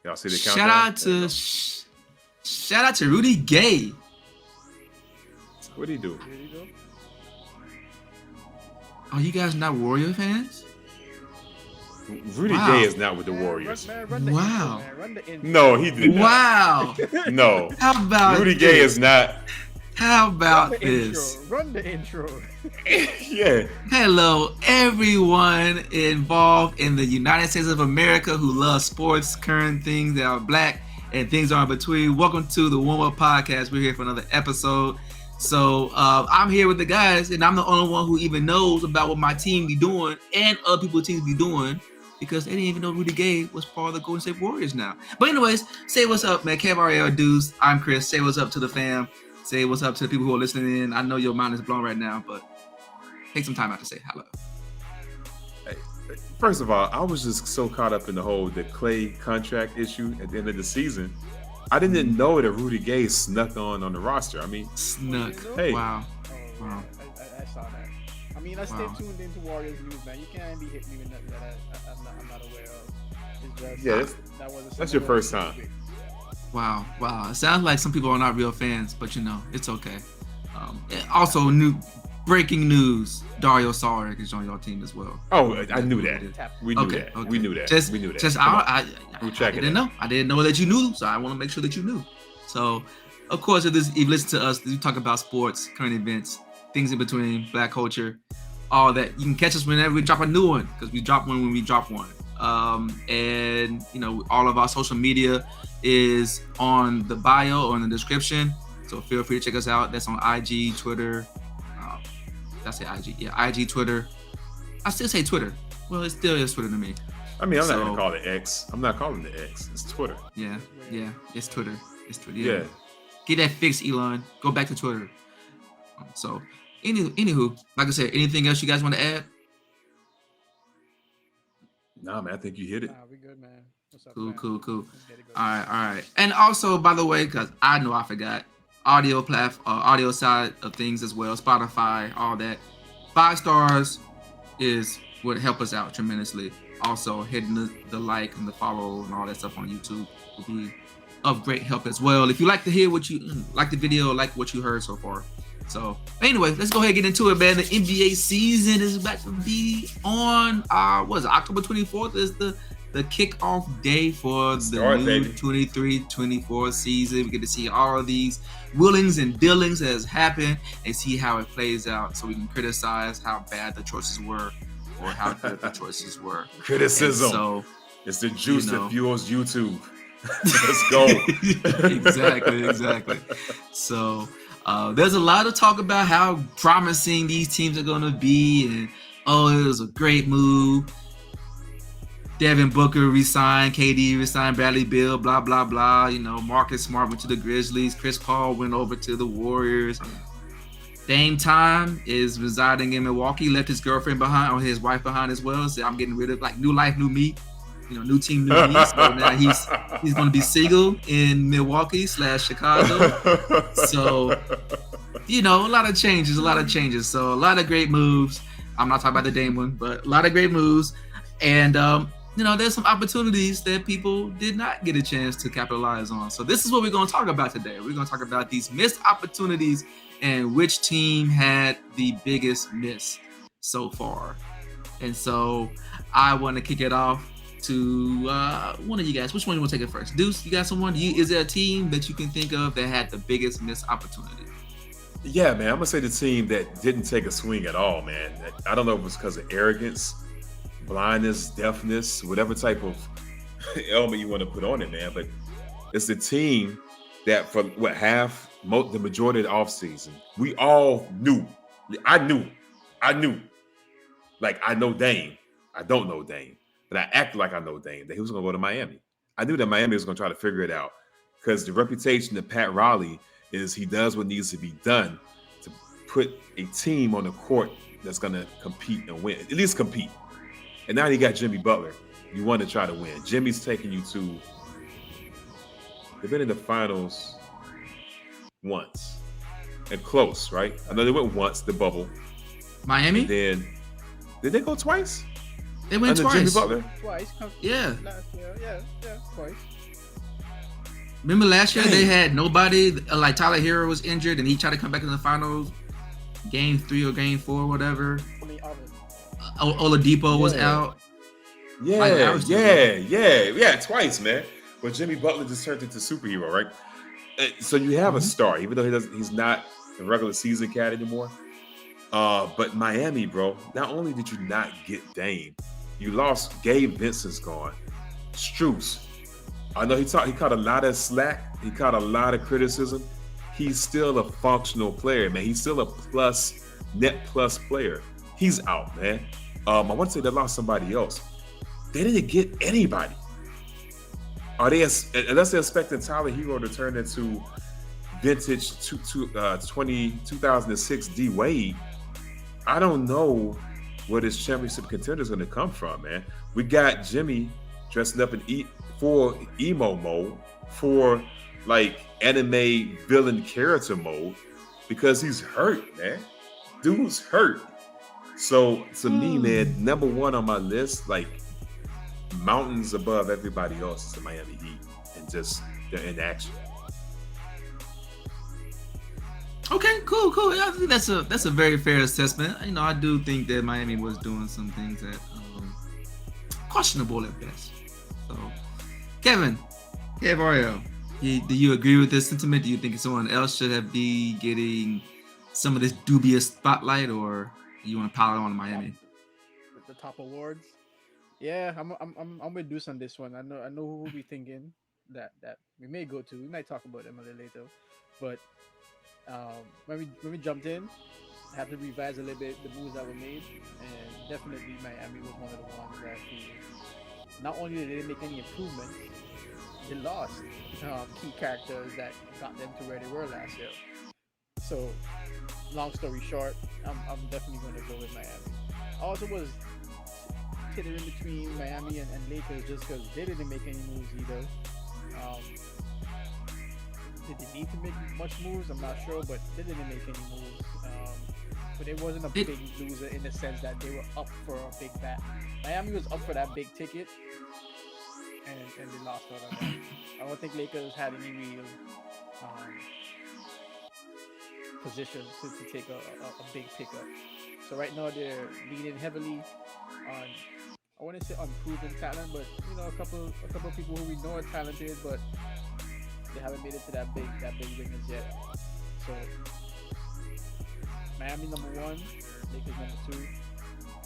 Y'all see the Shout countdown? shout out to Rudy Gay. What'd he do? Oh, you guys not Warrior fans? Rudy Gay is not with the Warriors. Run the Wow. intro, man. Run the intro. No, he did not. Wow. No. How about Rudy Gay is not. How about Run the this? intro. Run the intro. Yeah. Hello, everyone involved in the United States of America who loves sports, current things that are black, and things are in between. Welcome to the Warm Up Podcast. We're here for another episode. So I'm here with the guys, and I'm the only one who even knows about what my team be doing and other people's teams be doing because they didn't even know Rudy Gay was part of the Golden State Warriors now. But anyways, say what's up, man. KRL dudes. I'm Chris. Say what's up to the fam. Say what's up to the people who are listening in. I know your mind is blown right now, but take some time out to say hello. Hey, first of all, I was just so caught up in the Clay contract issue at the end of the season. I didn't know that Rudy Gay snuck on the roster. I mean, Snuck. Hey. Wow. Oh, Wow. I saw that. I mean, I stay tuned into Warriors news, man. You can't be hitting me with nothing that I'm not aware of. It's just, Yeah, that was that's your first time. Wow. It sounds like some people are not real fans, but you know, it's okay. Also, breaking news: Dario Saric is on your team as well. Oh, I knew that. We knew that. Okay. We knew that. Just, we knew that. Just Come on. I We're checking didn't it. know. I didn't know that you knew, so I want to make sure that you knew. So, of course, if you listen to us, we talk about sports, current events, things in between, black culture, all that. You can catch us whenever we drop a new one because we drop one when we drop one. And you know, all of our social media is on the bio or in the description. So feel free to check us out. That's on IG, Twitter. Did I say IG? Yeah, IG, Twitter. I still say Twitter. Well, it still is Twitter to me. I mean, I'm not So- gonna call it X. I'm not calling it X. It's Twitter. Yeah, it's Twitter. It's Twitter. Yeah. Get that fixed, Elon. Go back to Twitter. So, anywho, like I said, anything else you guys want to add? Nah, man, I think you hit it. Nah, we good, man. What's up, Cool, man? cool. Let's get it going. All right. And also, by the way, because I know I forgot, audio side of things as well, Spotify, all that. 5 stars is would help us out tremendously. Also, hitting the like and the follow and all that stuff on YouTube will be of great help as well. If you like to hear what you like the video, like what you heard so far. So, anyway, let's go ahead and get into it, man. The NBA season is about to be on. October 24th is the kickoff day for the Start, new baby. 23-24 season. We get to see all of these willings and dealings that has happened and see how it plays out, so we can criticize how bad the choices were or how good the choices were. Criticism. And so, It's the juice know. that fuels YouTube. Let's go. exactly. So there's a lot of talk about how promising these teams are going to be, and it was a great move. Devin Booker resigned, KD resigned, Bradley Beal, blah blah blah. You know, Marcus Smart went to the Grizzlies, Chris Paul went over to the Warriors. Dame Time is residing in Milwaukee, left his girlfriend behind or his wife behind as well. So I'm getting rid of like new life, new me. You know, new team, new me. So now he's going to be single in Milwaukee / Chicago. So, you know, a lot of changes. So a lot of great moves. I'm not talking about the Dame one, but a lot of great moves. And, you know, there's some opportunities that people did not get a chance to capitalize on. So this is what we're going to talk about today. We're going to talk about these missed opportunities and which team had the biggest miss so far. And so I want to kick it off to one of you guys. Which one you want to take it first? Deuce, you got someone? Is there a team that you can think of that had the biggest missed opportunity? Yeah, man, I'm gonna say the team that didn't take a swing at all, man. I don't know if it was because of arrogance, blindness, deafness, whatever type of element you want to put on it, man. But it's the team that for the majority of the offseason, we all knew. I knew. Like, I know Dame. I don't know Dame. But I acted like I know Dame, that he was going to go to Miami. I knew that Miami was going to try to figure it out because the reputation of Pat Riley is he does what needs to be done to put a team on the court that's going to compete and win, at least compete. And now you got Jimmy Butler. You want to try to win. Jimmy's taking you to – they've been in the finals once and close, right? I know they went once, the bubble. Miami? And then did they go twice? They went Under twice. Jimmy Butler? Twice. Yeah. Last year. Yeah, twice. Remember last year they had nobody. Like Tyler Hero was injured, and he tried to come back in the finals, game 3 or game 4, whatever. Oladipo was out. Yeah, twice, man. But Jimmy Butler just turned into superhero, right? So you have a star, even though he's not a regular season cat anymore. But Miami, bro, not only did you not get Dame, you lost Gabe Vincent's gone. Strus. I know he caught a lot of slack. He caught a lot of criticism. He's still a functional player, man. He's still a net plus player. He's out, man. I want to say they lost somebody else. They didn't get anybody. Unless they're expecting Tyler Hero to turn into vintage 2006 D Wade, I don't know where this championship contender is going to come from, man. We got Jimmy dressing up for emo mode, for like anime villain character mode, because he's hurt, man. Dude's hurt. So to me, man, number one on my list, like mountains above everybody else, is the Miami Heat, and just they're in action. Okay, cool. Yeah, I think that's a very fair assessment. You know, I do think that Miami was doing some things that questionable at best. So, Kevin, Ariel, do you agree with this sentiment? Do you think someone else should be getting some of this dubious spotlight, or you want to pile on Miami? The top awards. Yeah, I'm gonna do on this one. I know who we'll be thinking that we may go to. We might talk about them a little later, but when we jumped in, I have to revise a little bit the moves that were made, and definitely Miami was one of the ones that not only did they make any improvement, they lost key characters that got them to where they were last year. So, long story short, I'm definitely going to go with Miami. I also was teetering between Miami and Lakers just because they didn't make any moves either. Did they need to make much moves? I'm not sure, but they didn't make any moves. But it wasn't a big loser in the sense that they were up for a big bet. Miami was up for that big ticket, and they lost out on that. I don't think Lakers had any real position to take a big pickup. So right now they're leaning heavily on, I want to say unproven talent, but you know, a couple of people who we know are talented, but they haven't made it to that big ringers yet. So Miami number 1, Lakers number 2,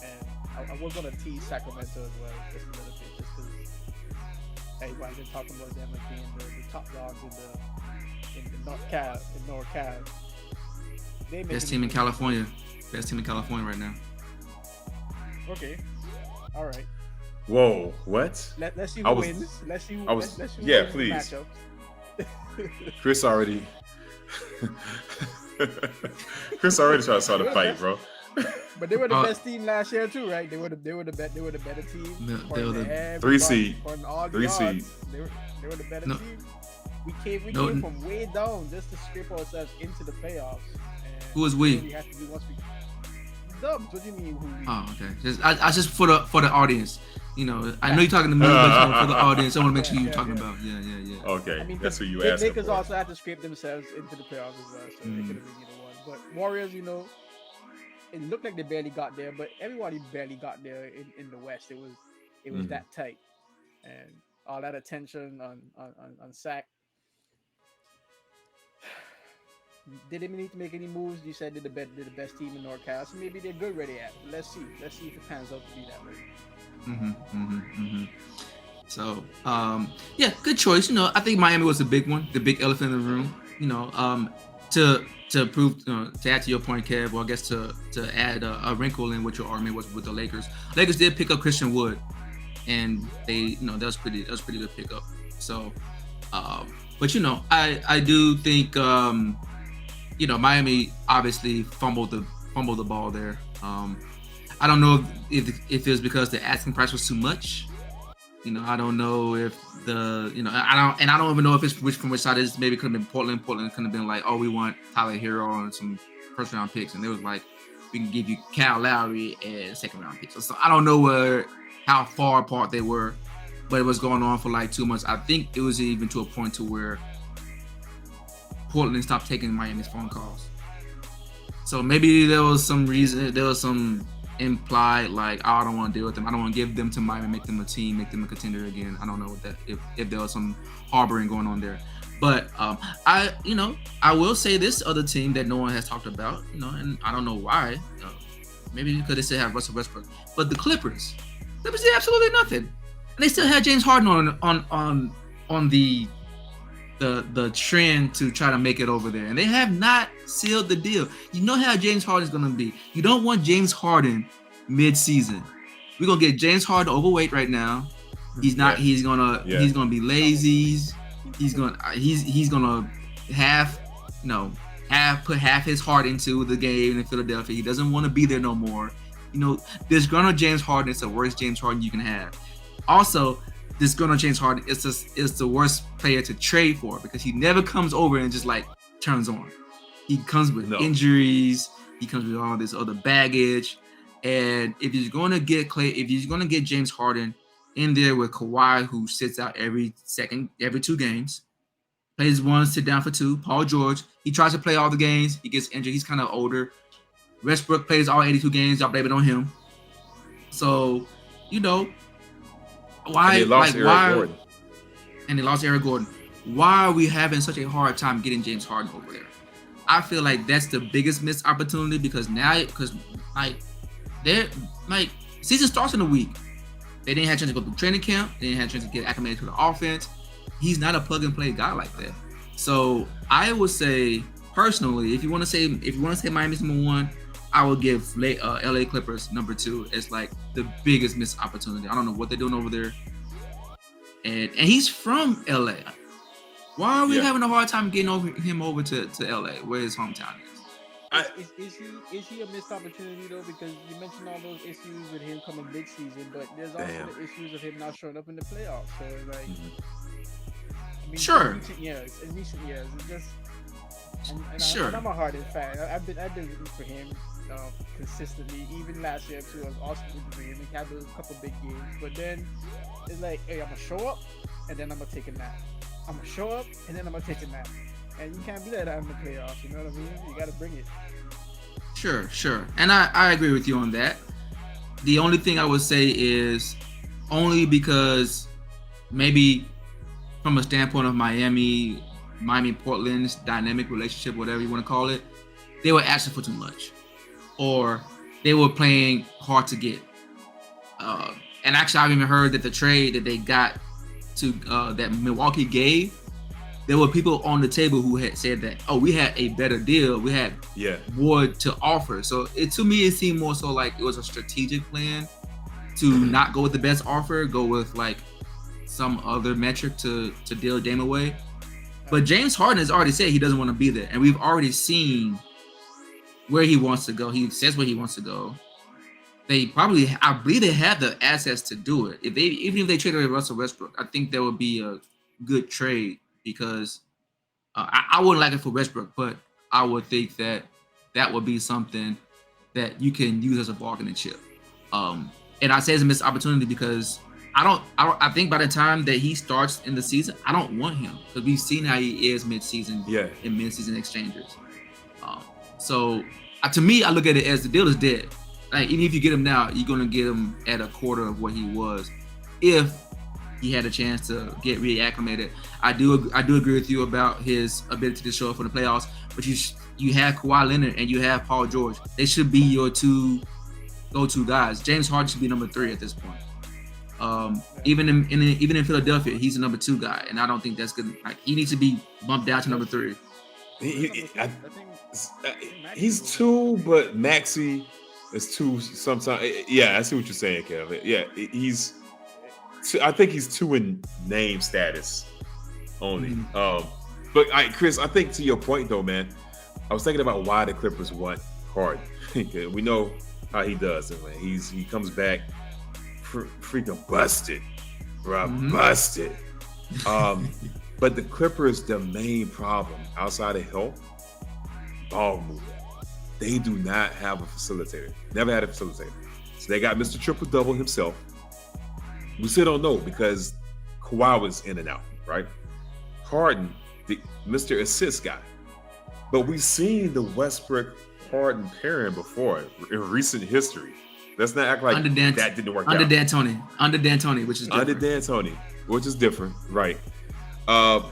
and I was gonna tease Sacramento as well, just a little bit, just because everybody's been talking about them as being the top dogs in the NorCal. Best team in California right now. Okay, all right. Whoa, what? Let's see who wins. Let's see who please. Matchups. Chris already tried to start a fight, bro. But they were the best team last year too, right? They were the better team. They were the 3 seed. 3 seed. They were the better team. We came from way down just to scrape ourselves into the playoffs. Who was we? We had to do once we Dubs. What do you mean? Who we? Oh, okay. I just for the audience. You know, I know you're talking to me, but for the audience, I want to make sure you're talking about. Yeah. Okay, I mean, that's who you asked. Lakers also had to scrape themselves into the playoffs as well, so they could have been either one. But Warriors, you know, it looked like they barely got there, but everybody barely got there in the West. It was that tight, and all that attention on Sac. They didn't need to make any moves. You said they're the best team in NorCal, so maybe they're good where they at. Let's see if it pans out to be that way. So, yeah, good choice. You know, I think Miami was the big one, the big elephant in the room. You know, to prove, to add to your point, Kev, or I guess to add a wrinkle in what your argument was with the Lakers. Lakers did pick up Christian Wood, and that was pretty good pickup. So, but you know, I do think Miami obviously fumbled the ball there. I don't know if it was because the asking price was too much. You know, I don't know if I don't even know if it's from which side it is. Maybe it could have been Portland. Portland could have been like, oh, we want Tyler Hero and some first round picks, and it was like, we can give you Kyle Lowry and second round picks. So I don't know how far apart they were, but it was going on for like 2 months. I think it was even to a point to where Portland stopped taking Miami's phone calls. So maybe there was some reason, there was some implied like, oh, I don't want to deal with them. I don't want to give them to Miami, make them a team, make them a contender again. I don't know what that if there was some harboring going on there. But I will say this other team that no one has talked about, and I don't know why. Maybe because they still have Russell Westbrook, but the Clippers did absolutely nothing, and they still had James Harden on the trend to try to make it over there, and they have not sealed the deal. You know how James Harden is going to be. You don't want James Harden mid-season. We're gonna get James Harden overweight right now. He's not. Yeah. He's gonna be lazy. He's gonna put half his heart into the game in Philadelphia. He doesn't want to be there no more. Disgruntled James Harden is the worst James Harden you can have. Also, disgruntled James Harden is the worst player to trade for because he never comes over and just like turns on. He comes with injuries. He comes with all this other baggage. And if he's going to get James Harden in there with Kawhi, who sits out every 2 games, plays 1, sit down for 2. Paul George, he tries to play all the games. He gets injured. He's kind of older. Westbrook plays all 82 games. Y'all blame it on him. So, why? And they lost Eric Gordon. And they lost Eric Gordon. Why are we having such a hard time getting James Harden over there? I feel like that's the biggest missed opportunity because season starts in a week. They didn't have a chance to go through training camp. They didn't have a chance to get acclimated to the offense. He's not a plug and play guy like that. So I would say personally, if you want to say Miami's number 1, I would give LA Clippers number 2 as like the biggest missed opportunity. I don't know what they're doing over there. And he's from LA. Why are we having a hard time getting him over to LA, where his hometown is? Is he a missed opportunity though? Because you mentioned all those issues with him coming mid-season, but there's also the issues of him not showing up in the playoffs. So it's like, sure. In recent years, it's just. Sure. And I'm a Harden fan. I've been rooting for him consistently. Even last year too, I was also rooting for him. He had those couple big games, but then it's like, hey, I'm gonna show up, and then I'm gonna take a nap. I'm gonna show up, and then I'm gonna take a nap. And you can't be that in the playoffs, you know what I mean? You gotta bring it. Sure. And I agree with you on that. The only thing I would say is only because maybe from a standpoint of Miami Portland's dynamic relationship, whatever you want to call it, they were asking for too much. Or they were playing hard to get. And actually I've even heard that the trade that they got to that Milwaukee gave, there were people on the table who had said that, we had a better deal. We had more to offer. So to me, it seemed more so like it was a strategic plan to not go with the best offer, go with like some other metric to deal Dame away. But James Harden has already said he doesn't want to be there. And we've already seen where he wants to go. He says where he wants to go. I believe they have the assets to do it. Even if they traded away Russell Westbrook, I think that would be a good trade. Because I wouldn't like it for Westbrook, but I would think that would be something that you can use as a bargaining chip. And I say it's a missed opportunity because I think by the time that he starts in the season, I don't want him because we've seen how he is mid-season in mid-season exchanges. So to me, I look at it as the deal is dead. Like even if you get him now, you're gonna get him at a quarter of what he was if he had a chance to get reacclimated. I do agree with you about his ability to show up for the playoffs, but you have Kawhi Leonard and you have Paul George. They should be your 2 go-to guys. James Harden should be number 3 at this point. Even in Philadelphia, he's a number 2 guy, and I don't think that's good. Like he needs to be bumped down to number 3. He's 2, but Maxey is 2 sometimes. Yeah, I see what you're saying, Kevin. Yeah, I think he's 2 in name status only. But Chris, I think to your point though, man, I was thinking about why the Clippers want Harden. We know how he does it, man. He comes back freaking busted, bro, busted. But the Clippers, the main problem outside of health, ball movement. They do not have a facilitator. Never had a facilitator. So they got Mr. Triple Double himself. We still don't know because Kawhi was in and out, right? Harden, the Mr. Assist guy. But we've seen the Westbrook Harden pairing before in recent history. Let's not act like that didn't work under out. D'Antoni, which is different. Under D'Antoni, which is different, right? I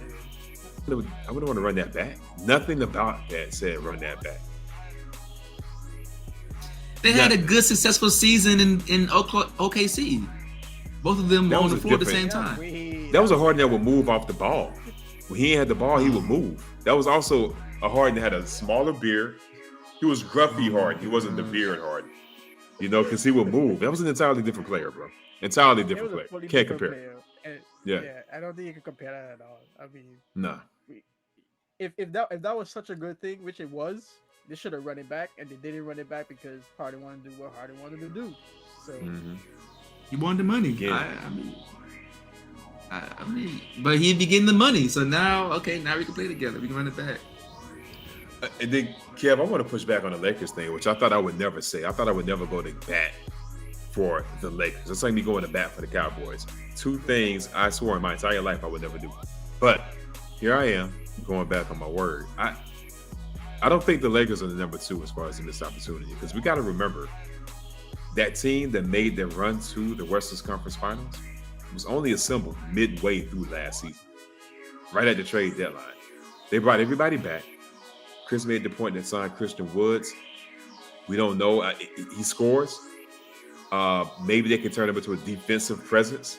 wouldn't want to run that back. Nothing about that said run that back. They had a good, successful season in OKC. Both of them on the floor at the same time. That was a Harden that would move off the ball. When he had the ball, he would move. That was also a Harden that had a smaller beard. He was gruffy Harden. He wasn't the beard Harden. You know, because he would move. That was an entirely different player, bro. Entirely different player. Can't compare. Yeah, I don't think you can compare that at all. I mean, nah. If that was such a good thing, which it was, they should have run it back, and they didn't run it back because Harden wanted to do what Harden wanted to do. So he wanted the money. Yeah. I mean, but he'd be getting the money. So now we can play together. We can run it back. And then, Kev, I want to push back on the Lakers thing, which I thought I would never say. I thought I would never go to bat for the Lakers. It's like me going to bat for the Cowboys. Two things I swore in my entire life I would never do. But here I am, going back on my word. I don't think the Lakers are the number 2 as far as the missed opportunity, because we got to remember that team that made their run to the Western Conference Finals was only assembled midway through last season, right at the trade deadline. They brought everybody back. Chris made the point that signed Christian Woods. We don't know. He scores. Maybe they can turn him into a defensive presence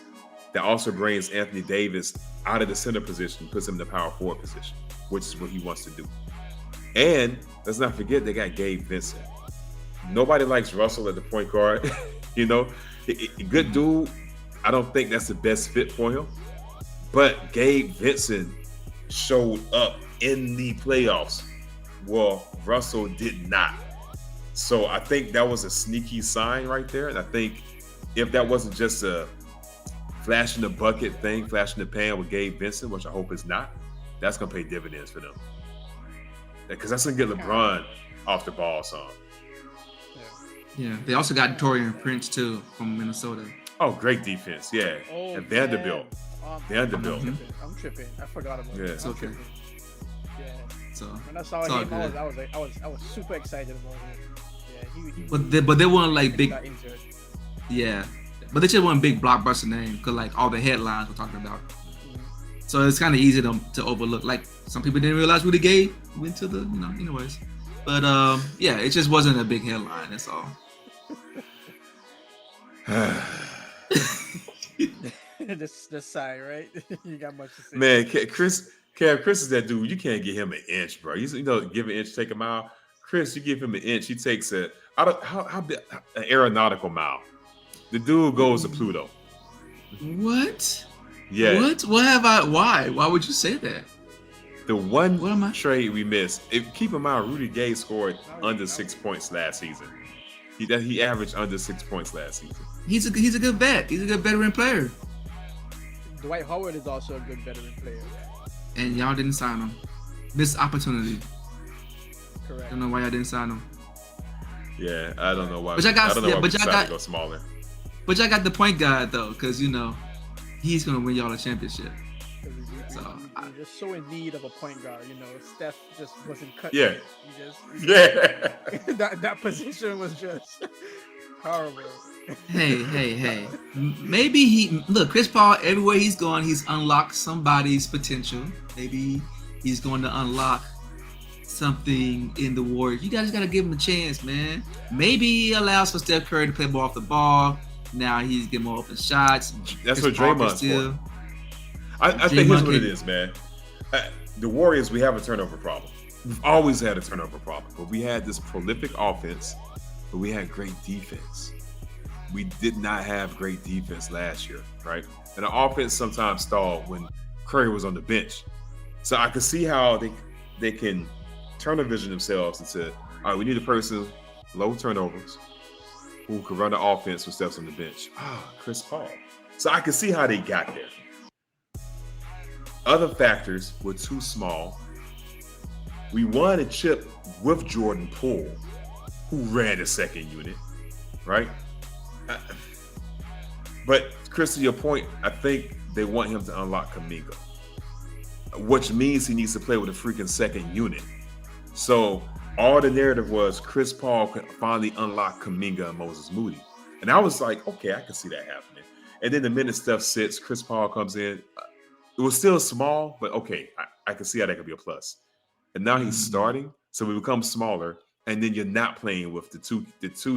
that also brings Anthony Davis out of the center position, puts him in the power forward position, which is what he wants to do. And let's not forget they got Gabe Vincent. Nobody likes Russell at the point guard. You know, good dude. I don't think that's the best fit for him. But Gabe Vincent showed up in the playoffs. Well, Russell did not. So I think that was a sneaky sign right there. And I think if that wasn't just a flash in the bucket thing, flash in the pan with Gabe Vincent, which I hope it's not, that's going to pay dividends for them. Because that's going to get LeBron off the ball some. Yeah, they also got Taurean Prince, too, from Minnesota. Oh, great defense, yeah. And Vanderbilt. Vanderbilt. I'm tripping. I forgot about that. It's okay. Tripping. Yeah. So when I saw him, I was super excited about him. Yeah, but they weren't like big. Got injured. Yeah, but they just weren't big blockbuster name because like all the headlines we're talking about. So it's kind of easy to overlook. Like some people didn't realize Rudy Gay went to the anyways. But yeah, it just wasn't a big headline. That's all. Just sigh, right? You got much to say. Man, Chris is that dude. You can't give him an inch, bro. Give an inch, take a mile. Chris, you give him an inch, he takes how big, an aeronautical mile. The dude goes to Pluto. What? Yeah. What? What have I? Why? Why would you say that? The one trade we missed. Keep in mind, Rudy Gay scored under 6 points last season. He averaged under 6 points last season. He's a good vet. He's a good veteran player. Dwight Howard is also a good veteran player. And y'all didn't sign him. This opportunity. Correct. I don't know why y'all didn't sign him. Yeah, I don't know why. But y'all got, I don't know why but we y'all decided got to go smaller. But y'all got the point guard though, because he's gonna win y'all a championship. We're just so in need of a point guard. Steph just wasn't cut. Yeah. Yeah. that position was just horrible. Hey. Maybe Chris Paul, everywhere he's gone, he's unlocked somebody's potential. Maybe he's going to unlock something in the Warriors. You guys got to give him a chance, man. Maybe he allows for Steph Curry to play more off the ball. Now he's getting more open shots. That's what Draymond's for. I think here's what it is, man. The Warriors, we have a turnover problem. We've always had a turnover problem, but we had this prolific offense, but we had great defense. We did not have great defense last year, right? And the offense sometimes stalled when Curry was on the bench. So I could see how they can tunnel vision themselves into, all right, we need a person, low turnovers, who can run the offense with Steph's on the bench. Chris Paul. So I can see how they got there. Other factors were too small. We won a chip with Jordan Poole, who ran the second unit, right? But Chris, to your point, I think they want him to unlock Kuminga, which means he needs to play with a freaking second unit. So all the narrative was Chris Paul could finally unlock Kaminga and Moses Moody. And I was like, okay, I can see that happening. And then the minute Steph sits, Chris Paul comes in. It was still small, but okay, I can see how that could be a plus. And now he's starting, so we become smaller, and then you're not playing with the two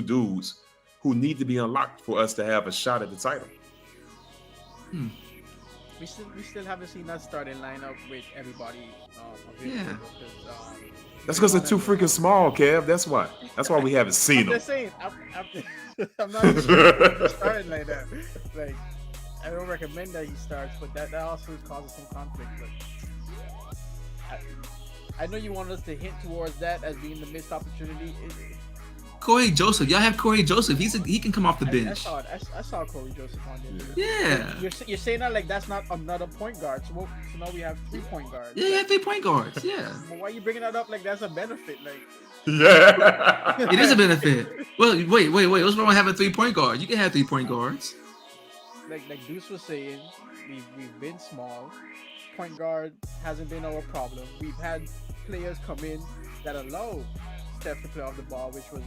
dudes who need to be unlocked for us to have a shot at the title. We still haven't seen that starting lineup with everybody available. That's because they're too freaking small, Kev. That's why. That's why we haven't seen I'm them. just saying. I'm not starting like that. Like, I don't recommend that he starts, but that also causes some conflict. But I know you want us to hint towards that as being the missed opportunity. Corey Joseph, y'all have Corey Joseph. He can come off the bench. I saw Corey Joseph on there. Yeah. You're saying that like that's not another point guard. So now we have 3 point guards. Yeah, you have 3 point guards. Yeah. Well, why are you bringing that up like that's a benefit? Like. Yeah. It is a benefit. Well, wait. What's wrong with having 3 point guards? You can have 3 point guards. Like Deuce was saying, we've been small. Point guard hasn't been our problem. We've had players come in that allow Steph to play off the ball, which was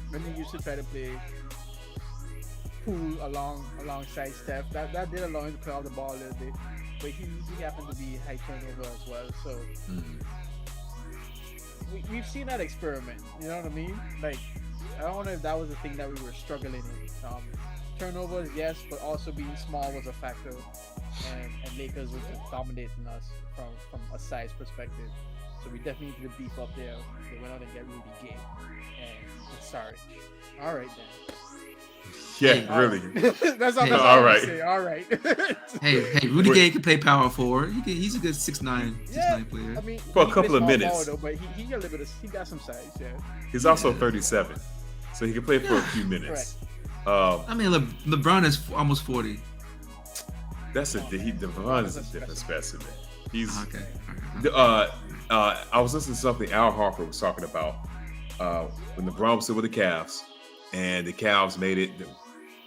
when they used to try to play pool alongside Steph. That did allow him to play off the ball a little bit, but he happened to be high turnover as well. So we've seen that experiment. You know what I mean? Like, I don't know if that was the thing that we were struggling in. Turnovers, yes, but also being small was a factor, and Lakers were just dominating us from a size perspective. So we definitely need to beef up there. They went out and get Rudy Gay and Sarge. All right then. Yeah, really. That's all. All right. Say. All right. hey, Rudy Gay can play power forward. He's a good 6'9" player. I mean, for a couple of minutes. Forward, though, but he got a little bit he got some size. Yeah. He's also 37, so he can play for a few minutes. I mean, LeBron is almost 40. LeBron is a different specimen. He's okay. I was listening to something Al Harper was talking about when LeBron was still with the Cavs, and the Cavs made it.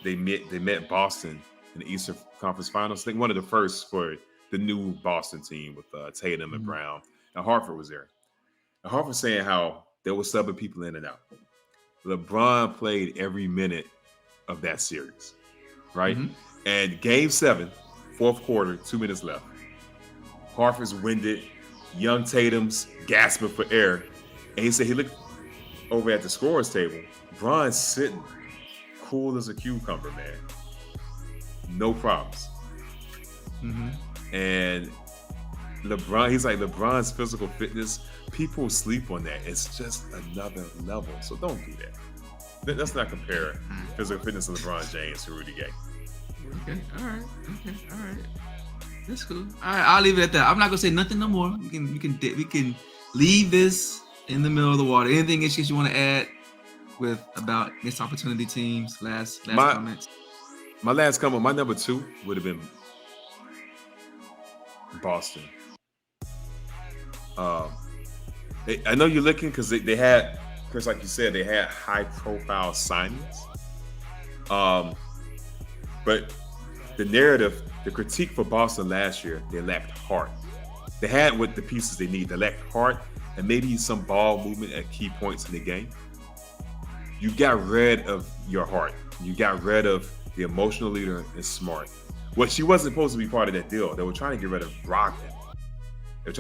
They met Boston in the Eastern Conference Finals. I think one of the first for the new Boston team with Tatum and Brown. And Harper was there. And Harper was saying how they were subbing people in and out. LeBron played every minute of that series, right? And Game 7, fourth quarter, 2 minutes left. Harper's winded. Young Tatum's gasping for air. And he said he looked over at the scorer's table. Bron's sitting cool as a cucumber, man. No problems. And LeBron, he's like, LeBron's physical fitness, people sleep on that. It's just another level. So don't do that. Let's not compare physical fitness of LeBron James to Rudy Gay. Okay, all right. That's cool. All right, I'll leave it at that. I'm not gonna say nothing no more. We can leave this in the middle of the water. Anything else you want to add about missed opportunity teams? Last comments. My last comment, my number 2 would have been Boston. I know you're looking because they had, Chris, like you said, they had high profile signings. But the narrative, the critique for Boston last year, they lacked heart. They had what the pieces they need. They lacked heart and maybe some ball movement at key points in the game. You got rid of your heart. You got rid of the emotional leader and Smart. Well, she wasn't supposed to be part of that deal. They were trying to get rid of Brogdon. And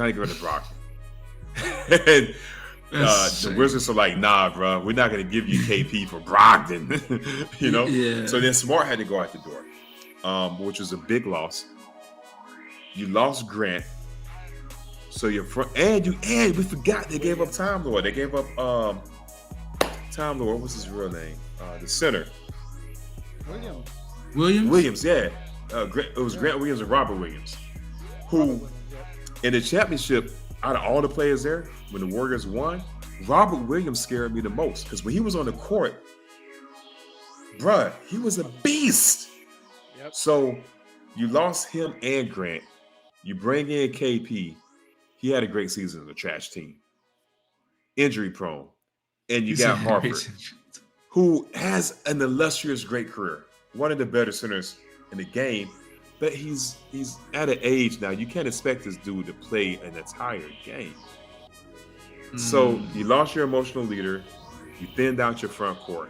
the Wizards are like, nah, bro, we're not going to give you KP for Brogdon. You know? Yeah. So then Smart had to go out the door, which was a big loss. You lost Grant. So you're front, and we forgot they gave up Time Lord. They gave up Time Lord. What was his real name? The center. Williams, yeah. It was Grant Williams and Robert Williams, who in the championship, out of all the players there, when the Warriors won, Robert Williams scared me the most because when he was on the court, bruh, he was a beast. Yep. So you lost him and Grant. You bring in KP. He had a great season in a trash team. Injury prone. And you got Harper, who has an illustrious great career. One of the better centers in the game. But he's at an age now, you can't expect this dude to play an entire game. So you lost your emotional leader. You thinned out your front court.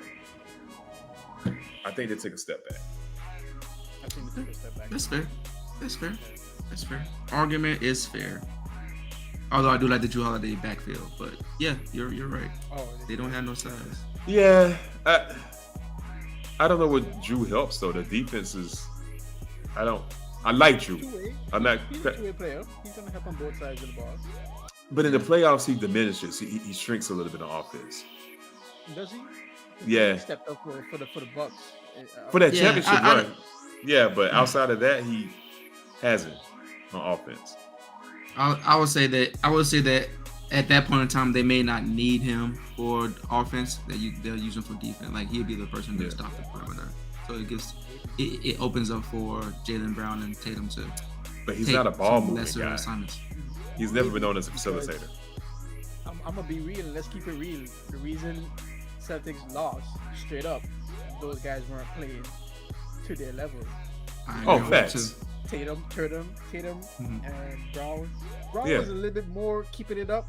I think they took a step back. I think they took a step back. That's fair. That's fair. That's fair. Argument is fair. Although I do like the Drew Holiday backfield, but yeah, you're right. Oh, They don't have no size. Yeah, I don't know what Drew helps though. The defense is. I like Drew. I'm not. He's a two-way player. He's gonna help on both sides of the ball. But in the playoffs, he diminishes. He shrinks a little bit on offense. Does he? Yeah. He stepped up for the Bucks. For that Yeah, championship I- run. Yeah, but outside of that, he hasn't on offense. I would say that at that point in time they may not need him for offense. They'll use him for defense. Like he'll be the person to stop the perimeter. So it opens up for Jaylen Brown and Tatum to. But he's take not a ball some moving lesser guy. assignments. He's never been known as a facilitator. I'm gonna be real. Let's keep it real. The reason Celtics lost straight up, those guys weren't playing to their level. Oh, facts. Tatum, Mhm. and Brown. Brown Yeah. was a little bit more keeping it up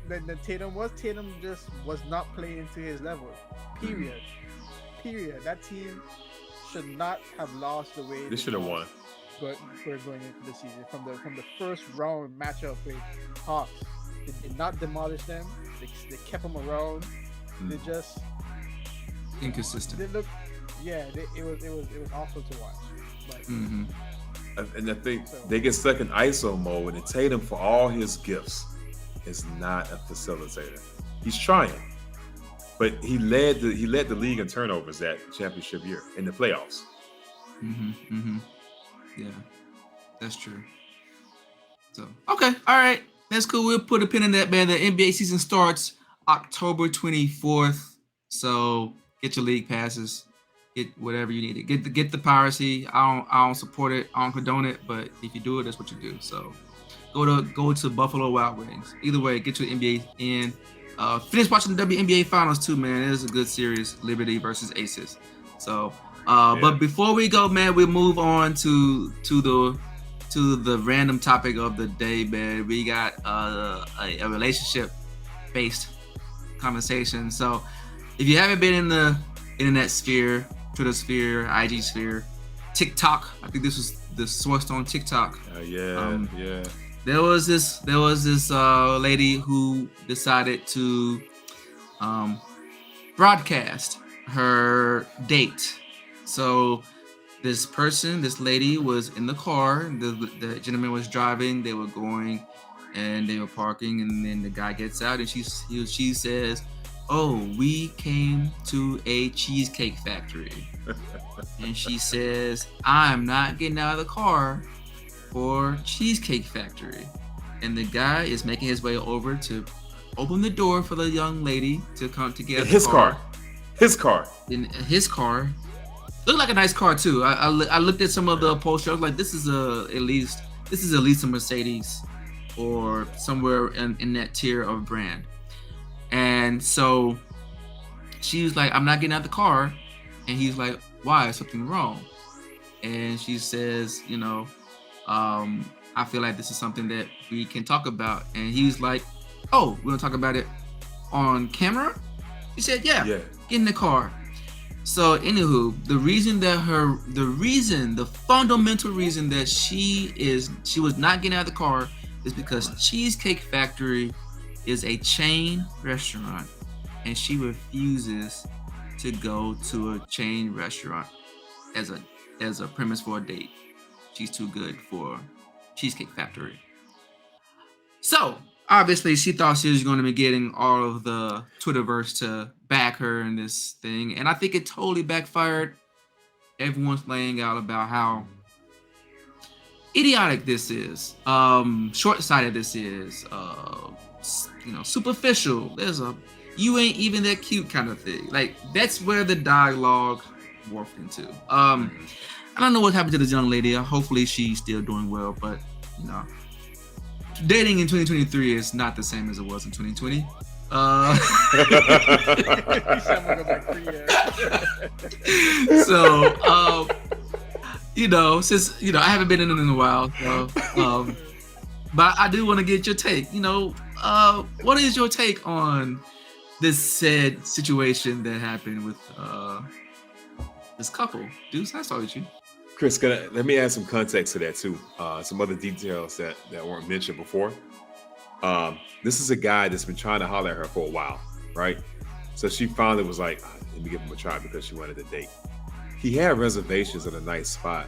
than Tatum was. Tatum just was not playing to his level. Period. That team should not have lost the way They should have won. But we're going into the season from the first round matchup with Hawks. They did not demolish them. They kept them around. They just Inconsistent. they look. Yeah, it was awful to watch. But Mm-hmm. And I think they get stuck in ISO mode, and Tatum, for all his gifts, is not a facilitator. He's trying, but he led the league in turnovers that championship year in the playoffs. Yeah, that's true. So okay, all right, that's cool. We'll put a pin in that, man. The NBA season starts October 24th. So get your league passes, get whatever you need. Get the piracy. I don't support it. I don't condone it. But if you do it, that's what you do. So go to Buffalo Wild Wings. Either way, get your NBA in. Finish watching the WNBA finals too, man. It is a good series. Liberty versus Aces. So, but before we go, man, we move on to the random topic of the day, man. We got a relationship based conversation. So, if you haven't been in the internet sphere, Twitter sphere, IG sphere, TikTok, I think this was the source on TikTok. Yeah. There was this lady who decided to broadcast her date. So this lady was in the car. The gentleman was driving. They were going, and they were parking. And then the guy gets out, and she says, "Oh, we came to a cheesecake factory." And she says, "I'm not getting out of the car for Cheesecake Factory." And the guy is making his way over to open the door for the young lady to come to get His car. In his car. Looked like a nice car too. I looked at some of the upholstery. I was like, this is at least a Mercedes or somewhere in that tier of brand. And so she was like, "I'm not getting out of the car." And he's like, "Why? Is something wrong?" And she says, I feel like this is something that we can talk about. And he was like, "Oh, we're gonna talk about it on camera?" She said, yeah, get in the car. So anywho, the fundamental reason that she was not getting out of the car is because Cheesecake Factory is a chain restaurant, and she refuses to go to a chain restaurant as a premise for a date. She's too good for Cheesecake Factory. So obviously she thought she was going to be getting all of the Twitterverse to back her in this thing, and I think it totally backfired. Everyone's laying out about how idiotic this is, short-sighted this is, superficial. There's a "you ain't even that cute" kind of thing. Like, that's where the dialogue morphed into. I don't know what happened to this young lady. Hopefully she's still doing well, but dating in 2023 is not the same as it was in 2020. So, since I haven't been in a while, so, but I do want to get your take. what is your take on this said situation that happened with this couple? Deuce, I start with you. Chris, let me add some context to that too. Some other details that weren't mentioned before. This is a guy that's been trying to holler at her for a while, right? So she finally was like, let me give him a try because she wanted to date. He had reservations at a nice spot,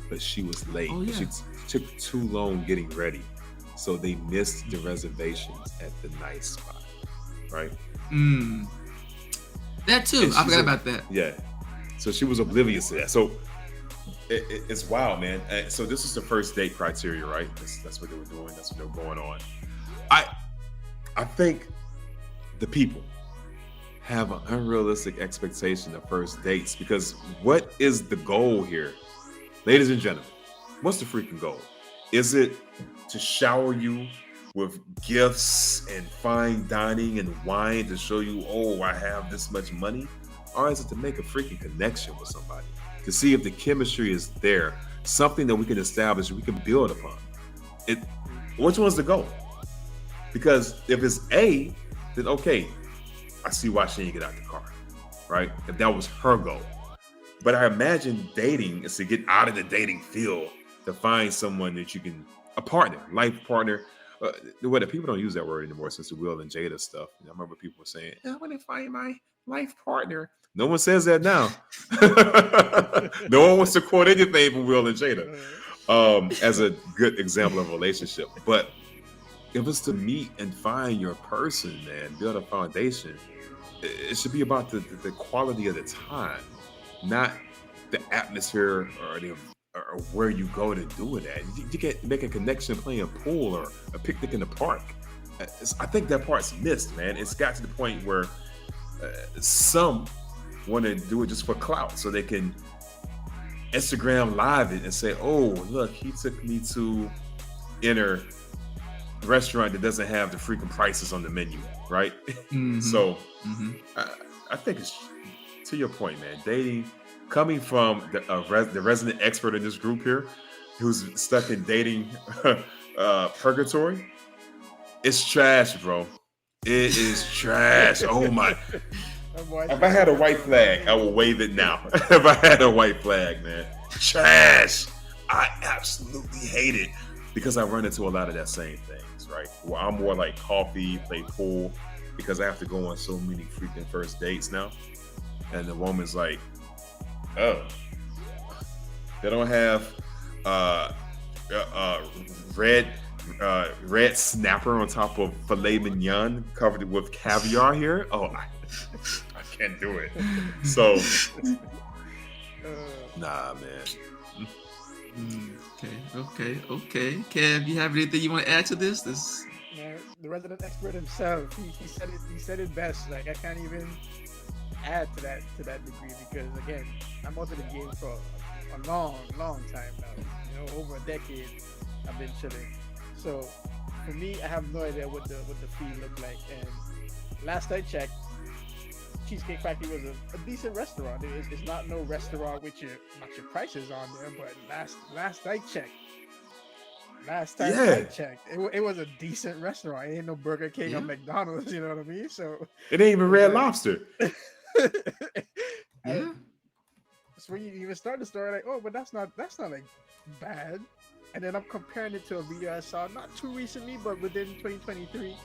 but she was late. Oh, yeah. She took too long getting ready. So they missed the reservations at the nice spot, right? That too. I forgot about that. Yeah. So she was oblivious to that. So it's wild, man. So this is the first date criteria, right? That's what they were doing. That's what they were going on. I think the people have an unrealistic expectation of first dates because what is the goal here? Ladies and gentlemen, what's the freaking goal? Is it to shower you with gifts and fine dining and wine to show you, oh, I have this much money? Or is it to make a freaking connection with somebody? To see if the chemistry is there, something that we can establish, we can build upon. Which one's the goal? Because if it's A, then okay, I see why she didn't get out the car, right? If that was her goal. But I imagine dating is to get out of the dating field to find someone that you can, a partner, life partner. People don't use that word anymore since the Will and Jada stuff. I remember people were saying, I want to find my life partner. No one says that now. No one wants to quote anything from Will and Jada as a good example of a relationship. But if it's to meet and find your person, man, build a foundation, it should be about the quality of the time, not the atmosphere or where you go to do it at. You can't make a connection playing pool or a picnic in the park. I think that part's missed, man. It's got to the point where some want to do it just for clout so they can Instagram live it and say, oh, look, he took me to enter restaurant that doesn't have the freaking prices on the menu, right? Mm-hmm. So I think it's, to your point, man, dating, coming from the resident expert in this group here, who's stuck in dating purgatory, it's trash, bro. It is trash. Oh my. If I had a white flag, I will wave it now. If I had a white flag, man. Trash. I absolutely hate it because I run into a lot of that same things, right? Where I'm more like coffee, play pool, because I have to go on so many freaking first dates now. And the woman's like, oh, they don't have red snapper on top of filet mignon covered with caviar here. Oh, I can't do it. So, nah, man. Okay. Kev, you have anything you want to add to this? Yeah, the resident expert himself, he said it best. Like, I can't even add to that degree because, again, I'm out of the game for a long time now. You know, over a decade, I've been chilling. So for me, I have no idea what the fee looked like. And last I checked, Cheesecake Factory was a decent restaurant. It's not no restaurant with your prices on there, but last I checked, I checked, it was a decent restaurant. It ain't no Burger King or McDonald's, you know what I mean? So it ain't even Red Lobster. Yeah. So when you even start the story, like, oh, but that's not like bad. And then I'm comparing it to a video I saw not too recently, but within 2023.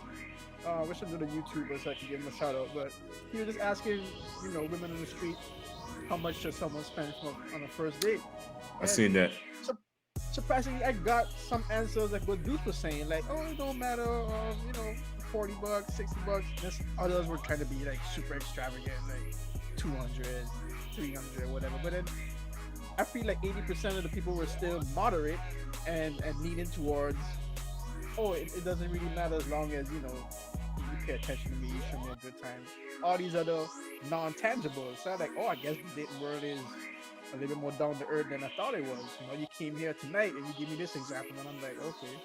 I wish I knew the YouTuber so I could give him a shout out. But he was just asking, women on the street, how much should someone spend on a first date? I seen that. Surprisingly, I got some answers like what Deuce was saying, like, oh, it don't matter, $40, $60. Just others were trying to be like super extravagant, like 200, 300, whatever. But then I feel like 80% of the people were still moderate and leaning towards, oh, it doesn't really matter as long as, you pay attention to me, you show me a good time. All these other non-tangibles. So I'm like, oh, I guess the dating world is a little bit more down to earth than I thought it was. You came here tonight and you give me this example, and I'm like, okay,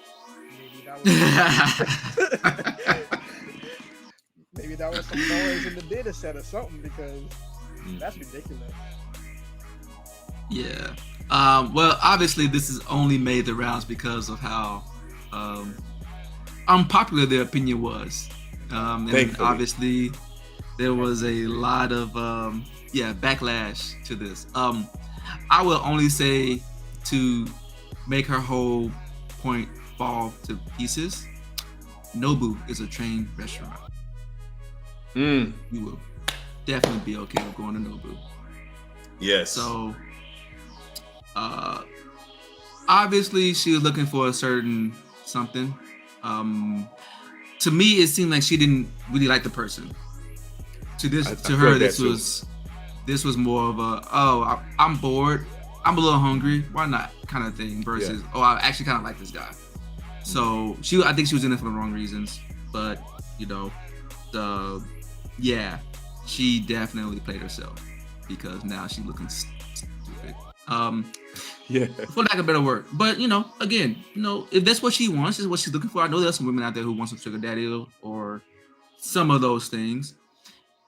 maybe that was some noise in the data set or something, because that's ridiculous. Yeah. Well, obviously this has only made the rounds because of how unpopular their opinion was. And Thankfully. obviously there was a lot of backlash to this. I will only say, to make her whole point fall to pieces, Nobu is a trained restaurant. You will definitely be okay with going to Nobu. Yes. So obviously she was looking for a certain something. To me, it seemed like she didn't really like the person. To her, this was more of a, I'm bored, I'm a little hungry, why not kind of thing, versus I actually kind of like this guy. So I think she was in it for the wrong reasons, but she definitely played herself, because now she's looking stupid. For lack of a better word. But again, if that's what she wants, is what she's looking for. I know there's some women out there who want some sugar daddy or some of those things.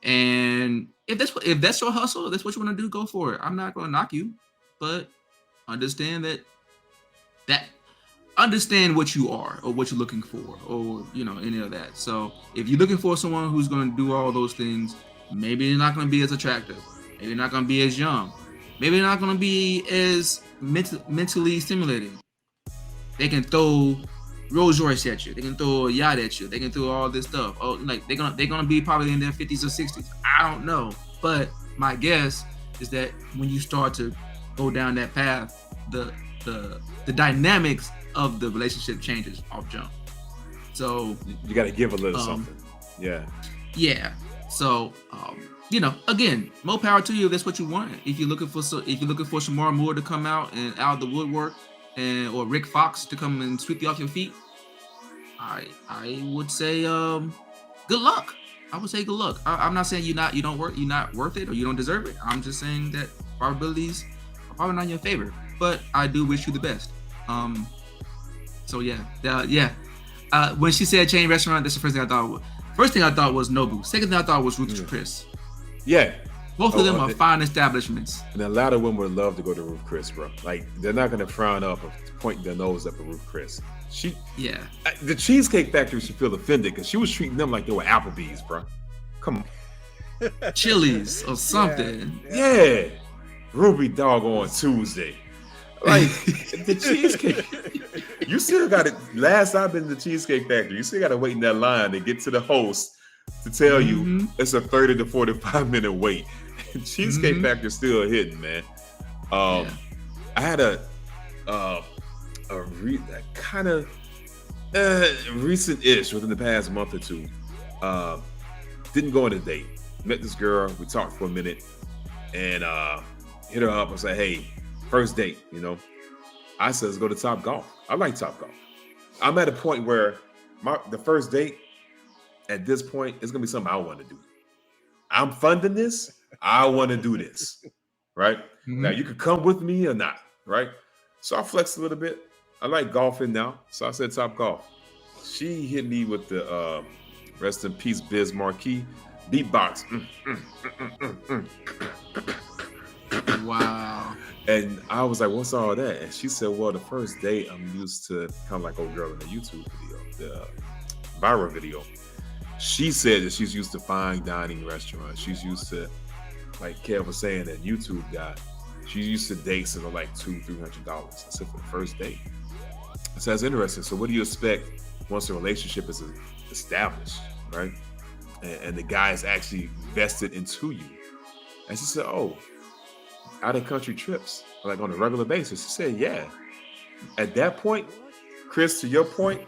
And if that's your hustle, if that's what you want to do, go for it. I'm not going to knock you, but understand understand what you are or what you're looking for, or any of that. So if you're looking for someone who's going to do all those things, maybe they're not going to be as attractive, maybe they're not going to be as young, maybe they're not going to be as mentally stimulating. They can throw Rolls Royce at you, they can throw a yacht at you, they can throw all this stuff. Oh, like they're gonna be probably in their 50s or 60s. I don't know, but my guess is that when you start to go down that path, the dynamics of the relationship changes off jump. So you got to give a little something. Yeah. So again, more power to you if that's what you want. If you're looking for Shamar Moore to come out and out of the woodwork, or Rick Fox to come and sweep you off your feet, I would say good luck. I would say good luck. I'm not saying you're not worth it or you don't deserve it. I'm just saying that probabilities are probably not in your favor, but I do wish you the best. When she said chain restaurant, that's the first thing I thought. First thing I thought was Nobu. Second thing I thought was Ruth's Chris. Yeah. Both of them are fine establishments. And a lot of women would love to go to Ruth Chris, bro. Like, they're not going to frown up or point their nose up at Ruth Chris. The Cheesecake Factory should feel offended, because she was treating them like they were Applebee's, bro. Come on. Chili's or something. Yeah. Ruby Dog on Tuesday. Like, the Cheesecake. You still got it. Last I've been to the Cheesecake Factory, you still got to wait in that line to get to the host to tell you it's a 30 to 45-minute wait. Cheesecake Factory still hitting, man. I had a kind of recent-ish, within the past month or two. Didn't go on a date. Met this girl. We talked for a minute, and hit her up and said, "Hey, first date." I said, "Let's go to Top Golf." I like Top Golf. I'm at a point where the first date, at this point, it's gonna be something I want to do. I'm funding this. I want to do this, right? Now you could come with me or not, right? So I flexed a little bit. I like golfing now, so I said Top Golf. She hit me with the rest in peace Biz Marquis beatbox. Wow. And I was like, "What's all that?" And she said, "Well, the first date, I'm used to kind of like old girl in the YouTube video, the viral video. She said that she's used to fine dining restaurants. She's used to, like Kev was saying, that YouTube guy. She's used to dates that are like $200-$300. I said, for the first date." I said, "That's interesting. So what do you expect once a relationship is established, right? And the guy is actually vested into you?" And she said, "Oh, out of country trips, like on a regular basis." She said, "Yeah." At that point, Chris, to your point,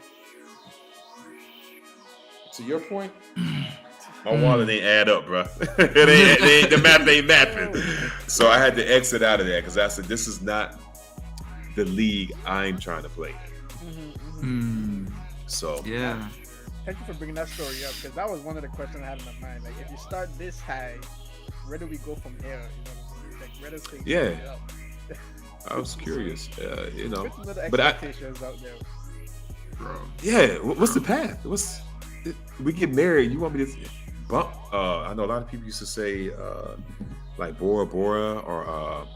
my wallet ain't add up, bro. The math ain't mapping. So I had to exit out of that, because I said, this is not the league I'm trying to play in. So yeah. Thank you for bringing that story up, because that was one of the questions I had in my mind. Like, if you start this high, where do we go from here? Like, where does things go up? I was curious, With the but expectations out there, bro. Yeah, what's the path? We get married, you want me to bump? I know a lot of people used to say like Bora Bora or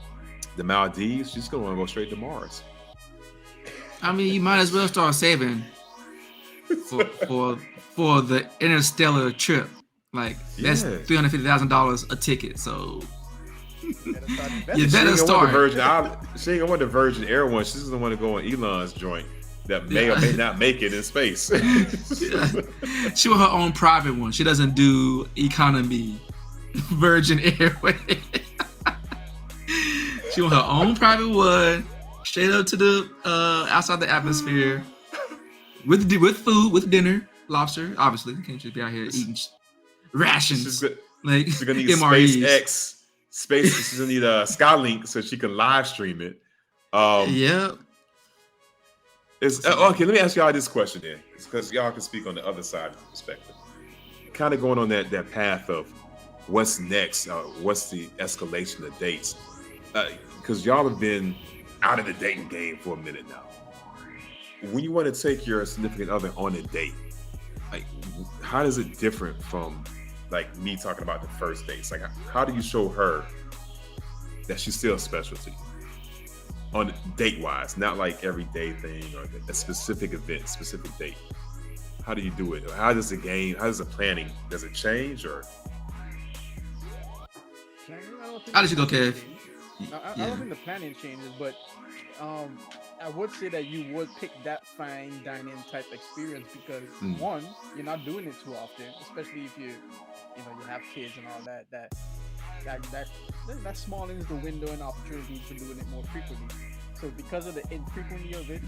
the Maldives. She's gonna want to go straight to Mars. I mean, you might as well start saving. for the interstellar trip. Like that's Yeah. $350,000 a ticket. So Better start you investing. She better ain't gonna want the start. Virgin Island. She ain't gonna want the Virgin Air one. She's gonna want to go on Elon's joint that may or Yeah. may not make it in space. Yeah. She want her own private one. She doesn't do economy, Virgin Airways. She want her own private one, straight up to the outside the atmosphere, with food, with dinner, lobster. Obviously, you can't just be out here eating rations She's gonna need MREs. SpaceX. She's gonna need a Skylink so she can live stream it. Yeah. Okay, let me ask y'all this question then, because y'all can speak on the other side of the perspective. Kind of going on that path of what's next, what's the escalation of dates, because y'all have been out of the dating game for a minute now. When you want to take your significant other on a date, like how does it different from like me talking about the first dates? Like how do you show her that she's still special to you on date wise, not like everyday thing or a specific event, specific date? How do you do it? How does the planning, does it change or? How did you go, Kev? I don't think the planning changes, but I would say that you would pick that fine dining type experience because one, you're not doing it too often, especially if you have kids and all that. That smallens the window and opportunity for doing it more frequently. So because of the infrequency of it,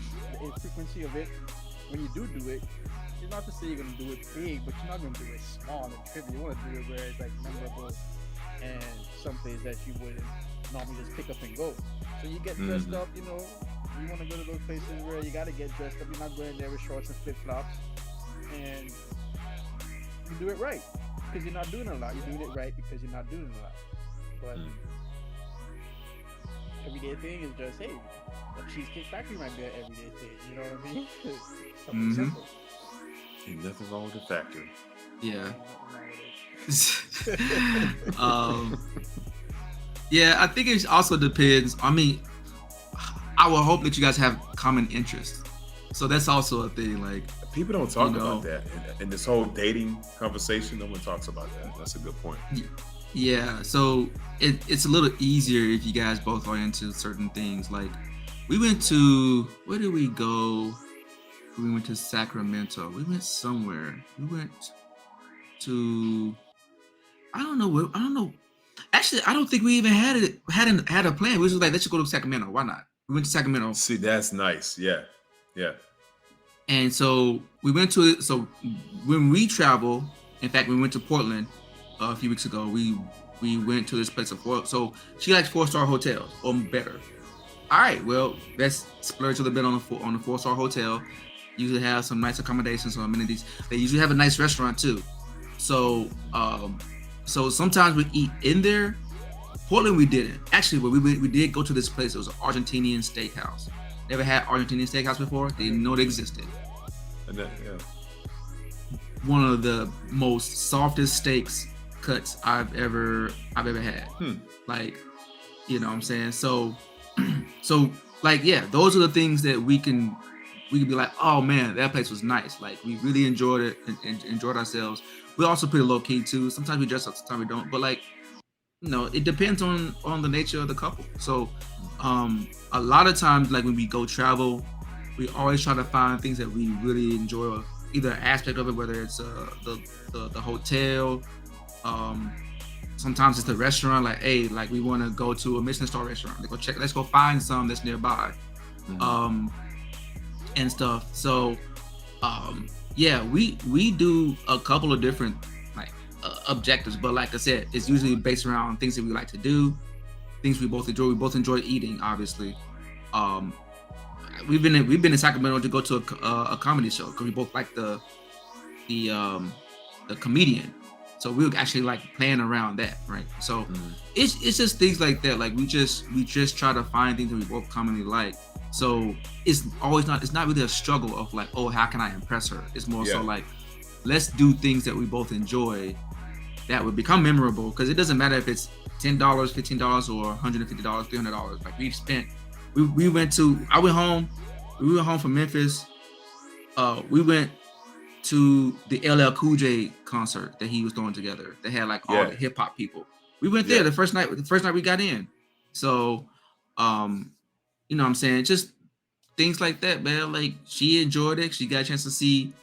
when you do it, it's not to say you're gonna do it big, but you're not gonna do it small and trivial. You want to do it where it's like memorable and someplace that you wouldn't normally just pick up and go. So you get dressed up, you want to go to those places where you gotta get dressed up. You're not going there with shorts and flip flops, and you do it right because you're not doing a lot. You're doing it right because you're not doing a lot. But everyday thing is just, hey, a Cheesecake Factory might be an everyday thing. You know what I mean? Something simple. Ain't nothing wrong with the factory. Yeah. Yeah, I think it also depends. I mean, I will hope that you guys have common interests. So that's also a thing. Like people don't talk about that in this whole dating conversation. No one talks about that. That's a good point. Yeah, so it's a little easier if you guys both are into certain things. Like we went to, where did we go? We went to Sacramento. We went somewhere. We went to, I don't know. Actually, I don't think we even had a plan. We was just like, let's just go to Sacramento. Why not? We went to Sacramento. See, that's nice. Yeah. And so we went to it. So when we travel, in fact, we went to Portland a few weeks ago. We went to this place so she likes 4-star hotels or better. All right, well, let's splurge a little bit on the 4-star hotel. Usually have some nice accommodations, some amenities. They usually have a nice restaurant too. So sometimes we eat in there. Portland we didn't. Actually, we did go to this place. It was an Argentinian steakhouse. Never had Argentinian steakhouse before. Didn't know it existed. One of the most softest steaks cuts I've ever had. Like, you know what I'm saying? So like, yeah, those are the things that we can be like, oh man, that place was nice. Like we really enjoyed it and enjoyed ourselves. We're also pretty low key too. Sometimes we dress up, sometimes we don't. But like, it depends on the nature of the couple. So a lot of times, like when we go travel, we always try to find things that we really enjoy, either aspect of it, whether it's the hotel, sometimes it's the restaurant. Like, hey, like we want to go to a Michelin star restaurant. Let's go find some that's nearby, and stuff. So yeah, we do a couple of different objectives, but like I said, it's usually based around things that we like to do, things we both enjoy. We both enjoy eating, obviously. We've been in Sacramento to go to a comedy show because we both like the comedian, so we were actually like playing around that, right? So it's just things like that. Like we just try to find things that we both commonly like. So it's not really a struggle of like, oh, how can I impress her? It's more so like, let's do things that we both enjoy that would become memorable, because it doesn't matter if it's $10, $15, or $150, $300. Like we went home from Memphis. We went to the LL Cool J concert that he was throwing together. They had like all the hip hop people. We went there the first night. The first night we got in. So, you know what I'm saying? Just things like that, man. Like she enjoyed it. She got a chance to see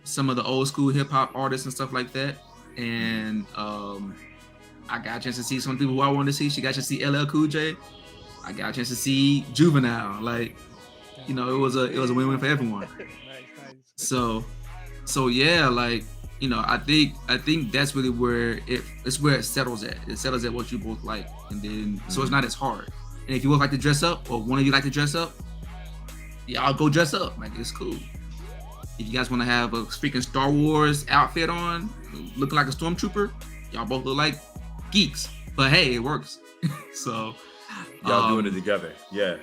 some of the old school hip hop artists and stuff like that. And I got a chance to see some people who I wanted to see. She got a chance to see LL Cool J. I got a chance to see Juvenile. Like, you know, it was a win-win for everyone. Nice. So yeah, like, you know, I think that's really where it settles at. It settles at what you both like, and then so it's not as hard. And if you both like to dress up, or one of you like to dress up, yeah, I'll go dress up. Like, it's cool. If you guys want to have a freaking Star Wars outfit on, looking like a stormtrooper, y'all both look like geeks. But hey, it works. So y'all doing it together. Yeah.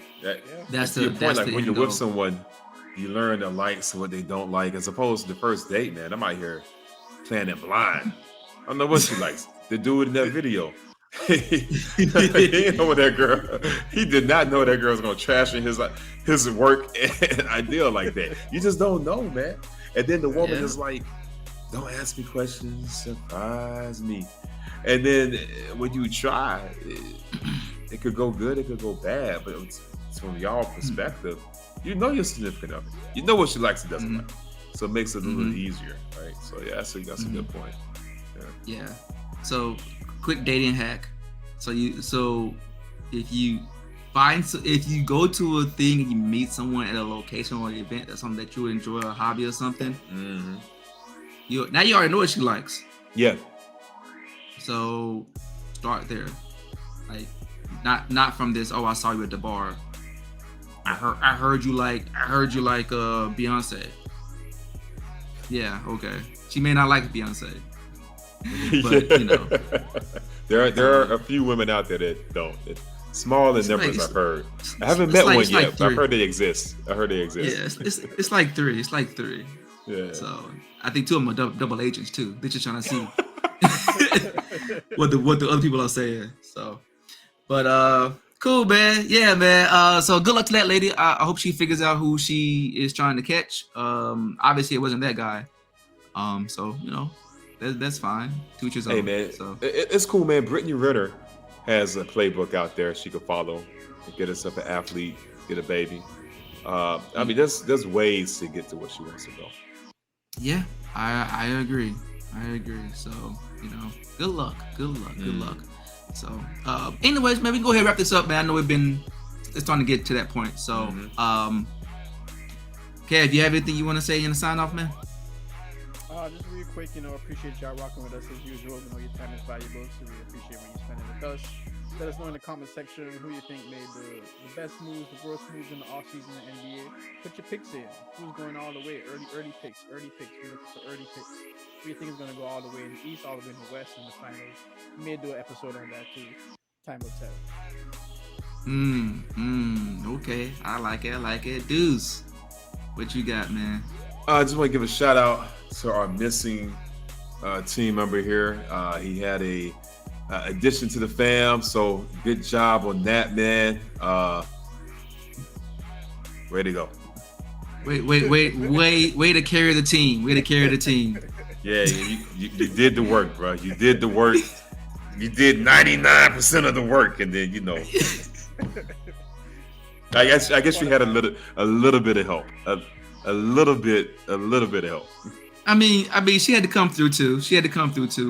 That's your the point. Like the when end you're with goal. someone, you learn the likes and what they don't like, as opposed to the first date, man. I'm out here playing it blind. I don't know what she likes. The dude in that video. He didn't know that girl. He did not know that girl was gonna trash in his work and ideal like that. You just don't know, man. And then the woman is like, "Don't ask me questions, surprise me." And then when you try, it could go good, it could go bad. But it's from y'all perspective, you know your significant other. You know what she likes and doesn't like. So it makes it a little easier, right? So yeah, that's a good point. Yeah. So quick dating hack. So if you go to a thing and you meet someone at a location or an event, that's something that you would enjoy, a hobby or something. You already know what she likes. Yeah. So start there. Like not from this, oh, I saw you at the bar. I heard you like Beyonce. Yeah, okay. She may not like Beyonce. But you know. There are a few women out there that don't. Small in numbers, I've heard. I haven't met one yet, but I've heard they exist. Yeah, it's like three. It's like three. Yeah. So I think two of them are double agents too. They're just trying to see what the other people are saying. So, but cool, man. Yeah, man. So good luck to that lady. I hope she figures out who she is trying to catch. Obviously it wasn't that guy. So you know, that's fine. Teachers Hey, own. man, So it's cool, man. Brittany Ritter has a playbook out there she could follow and get herself an athlete, get a baby. I mean, there's ways to get to where she wants to go. yeah, I agree. So, you know, good luck. So, anyways, man, we can go ahead and wrap this up, man. I know it's starting to get to that point. So, okay, if you have anything you want to say in the sign off, man? Just real quick, you know, appreciate y'all rocking with us as usual. You know, your time is valuable, so we appreciate when you spend it with us. Let us know in the comment section who you think made the best moves, the worst moves in the offseason in the NBA. Put your picks in. Who's going all the way? Early picks. We're looking for early picks. Who do you think is going to go all the way in the East, all the way in the West in the finals? We may do an episode on that too. Time will tell. Okay. I like it. Deuce, what you got, man? I just want to give a shout out to our missing team member here. He had a addition to the fam, so good job on that, man. Way to go. Way to carry the team. Yeah, you did the work, bro. You did the work. You did 99% of the work, and then, you know, I guess you had a little bit of help. A little bit of help. I mean, she had to come through too.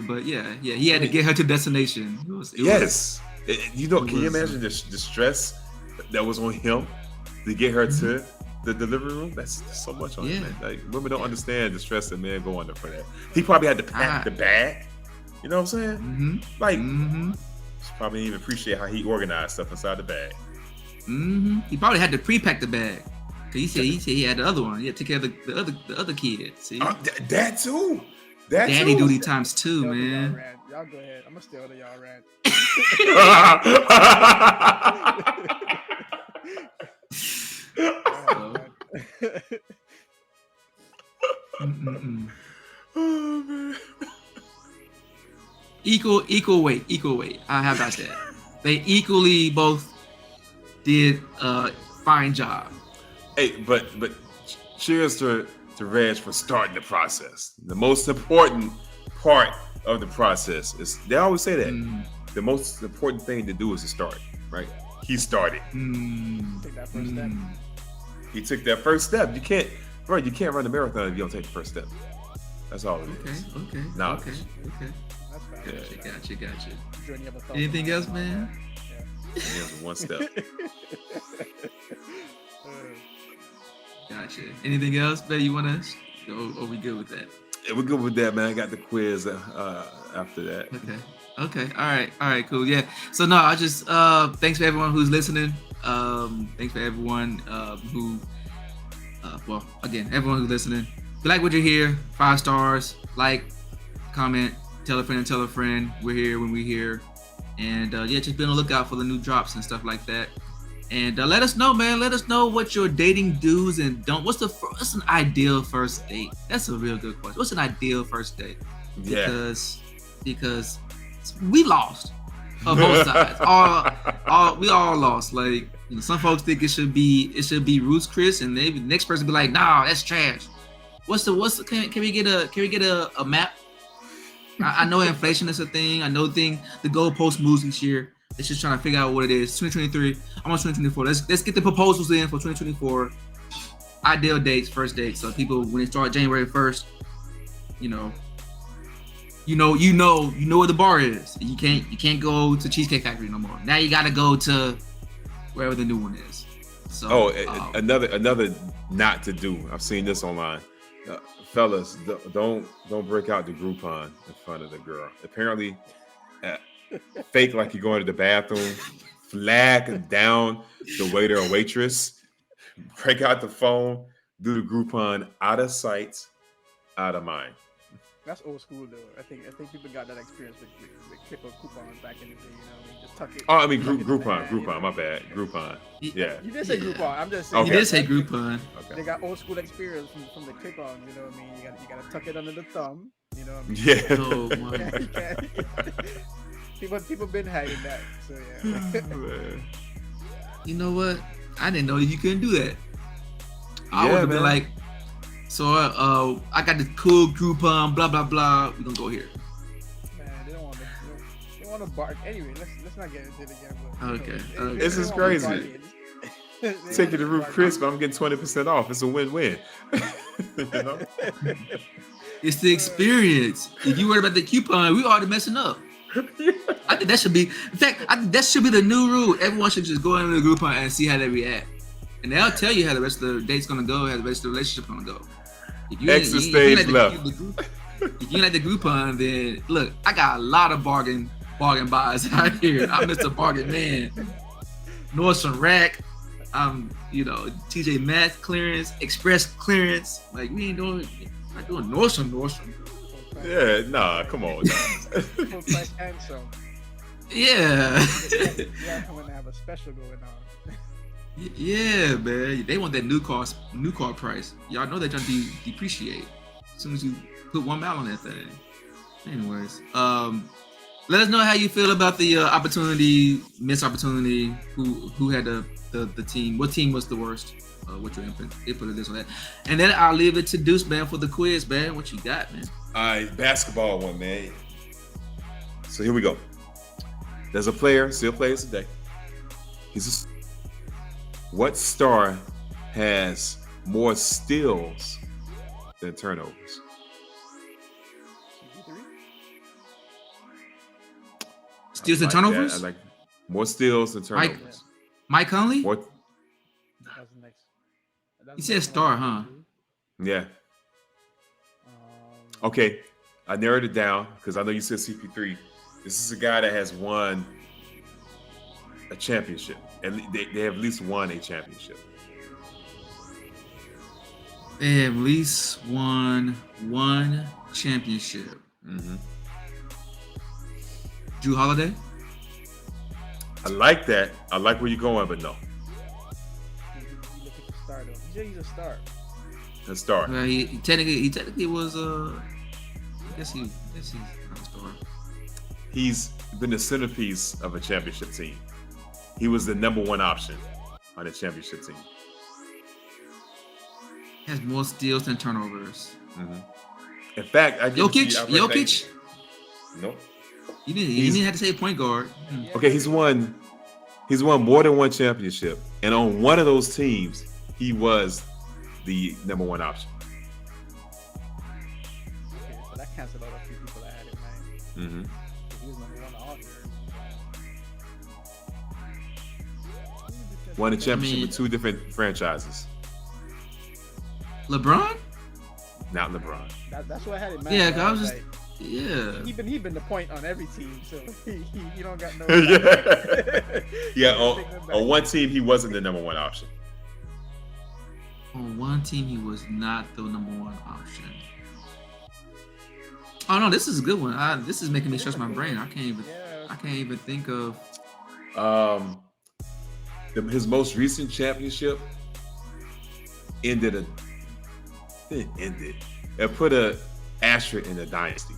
But yeah, he had to get her to destination. Yes. Can you imagine the stress that was on him to get her to the delivery room? That's so much on him, man. Like, women don't understand the stress that men go under for that. He probably had to pack the bag. You know what I'm saying? She probably didn't even appreciate how he organized stuff inside the bag. He probably had to pre-pack the bag. He said he had the other one. He had to take care of the other kid. See, that too. Daddy duty times two, man. Y'all go ahead. I'm gonna stay on y'all rant. Oh, man. Equal weight. How about that? They equally both did a fine job. Hey, but cheers to to Reg for starting the process. The most important part of the process is, they always say that the most important thing to do is to start, right? He started. Take that first step. He took that first step. You can't run a marathon if you don't take the first step. That's all it is. Okay. Knowledge. Okay. That's fine. Yeah. Gotcha. Journey of a thought. Anything else, man? Yeah. Here's one step. Gotcha. Anything else that you want to? Or are we good with that? Yeah, we're good with that, man. I got the quiz after that. Okay. All right. Cool. Yeah. So no, I just thanks for everyone who's listening. Thanks for everyone who, well, again, everyone who's listening. If you like what you hear, 5 stars, like, comment, tell a friend. We're here when we're here, and just be on the lookout for the new drops and stuff like that. And let us know, man. Let us know what your dating do's and don't. What's an ideal first date? That's a real good question. What's an ideal first date? Yeah. Because we lost on both sides. We all lost. Like, you know, some folks think it should be Ruth's Chris, and maybe the next person be like, nah, that's trash. Can we get a map? I know inflation is a thing. I know the goalpost moves each year. It's just trying to figure out what it is. 2023. I'm on 2024. Let's get the proposals in for 2024. Ideal dates, first dates. So people, when they start January 1st, you know where the bar is. You can't go to Cheesecake Factory no more. Now you got to go to wherever the new one is. So another not to do. I've seen this online. Fellas, don't break out the Groupon in front of the girl. Apparently, fake like you're going to the bathroom, flag down the waiter or waitress, break out the phone, do the Groupon out of sight, out of mind. That's old school though. I think people got that experience with clipper coupons back in the day. You know, just tuck it. Oh, I mean Groupon. My bad. Groupon. Yeah. You did say Groupon. I'm just saying. You did say Groupon. Okay. They got old school experience from the clip-on. You know what I mean? You gotta tuck it under the thumb. You know what I mean? Yeah. Oh my. People been hiding that. So yeah. You know what? I didn't know you couldn't do that. I would have been like, so I got this cool Groupon, blah blah blah. We gonna go here. Man, they don't want to bark. Anyway, let's not get into it again. But, Okay. This is crazy. Take it to Ruth Chris, but I'm getting 20% off. It's a win-win. You know? It's the experience. If you worry about the coupon, we already messing up. I think that should be. In fact, I think that should be the new rule. Everyone should just go into the Groupon and see how they react, and they'll tell you how the rest of the date's gonna go, how the rest of the relationship's gonna go. If you Exit stage left. If you like the Groupon, then look, I got a lot of bargain buys out here. I'm Mr. Bargain Man. Nordstrom Rack. I'm, TJ Maxx clearance, Express clearance. Like, we ain't doing Nordstrom. Yeah, nah, come on. Full price and some. Yeah. Yeah, I'm gonna have a special going on. Yeah, man. They want that new car price. Y'all know they're trying to depreciate as soon as you put 1 mile on that thing. Anyways, let us know how you feel about the missed opportunity. Who had the team? What team was the worst? What's your input of this or that? And then I'll leave it to Deuce, man, for the quiz, man. What you got, man? All right, basketball one, man. So here we go. There's a player, still plays today. What star has more steals than turnovers? Steals and turnovers? I like more steals than turnovers. Mike Conley? What? That's the next. You said star, huh? Yeah. Okay, I narrowed it down because I know you said CP3. This is a guy that has won a championship, and they have at least won a championship. They have at least won one championship. Mm-hmm. Drew Holiday? I like that. I like where you're going, but no. He's looking for star though. He said he's a star. A star. Well, he technically was I guess he's not a star. He's been the centerpiece of a championship team. He was the number one option on a championship team. Has more steals than turnovers. Mm-hmm. In fact, I give it to you. Jokic. Nope. You didn't have to say point guard. Okay, he's won more than one championship, and on one of those teams, he was the number one option. Okay, so that canceled out a few people I had in mind. Mm-hmm. He was number one author. Won a championship with two different franchises. LeBron? Not LeBron. That's what I had in mind. Yeah, 'cause I was just like, yeah. He been the point on every team, so he don't got no. Yeah, on one team he wasn't the number one option. On one team, he was not the number one option. Oh no, this is a good one. This is making me stretch my brain. I can't even think of. His most recent championship ended. It put a asterisk in the dynasty.